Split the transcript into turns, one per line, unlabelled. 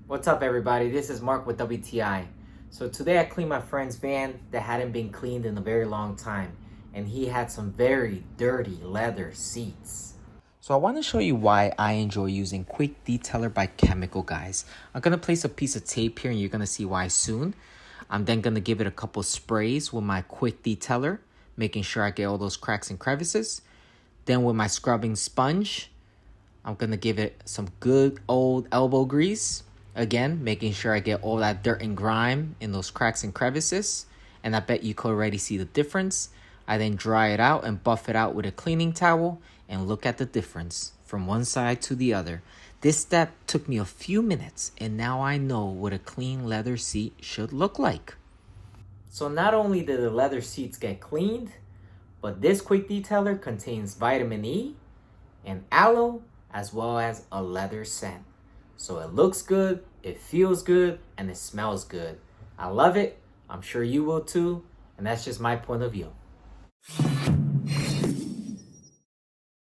What's up everybody, this is Mark with WTI. So today I cleaned my friend's van that hadn't been cleaned in a very long time, and he had some very dirty leather seats. So I want to show you why I enjoy using Quick Detailer by Chemical, guys. I'm going to place a piece of tape here and you're going to see why soon. I'm then going to give it a couple sprays with my Quick Detailer, making sure I get all those cracks and crevices. Then with my scrubbing sponge, I'm going to give it some good old elbow grease. Again, making sure I get all that dirt and grime in those cracks and crevices. And I bet you could already see the difference. I then dry it out and buff it out with a cleaning towel. And look at the difference from one side to the other. This step took me a few minutes. And now I know what a clean leather seat should look like. So not only did the leather seats get cleaned, but this Quick Detailer contains vitamin E and aloe, as well as a leather scent. So it looks good, it feels good, and it smells good. I love it. I'm sure you will too. And that's just my point of view.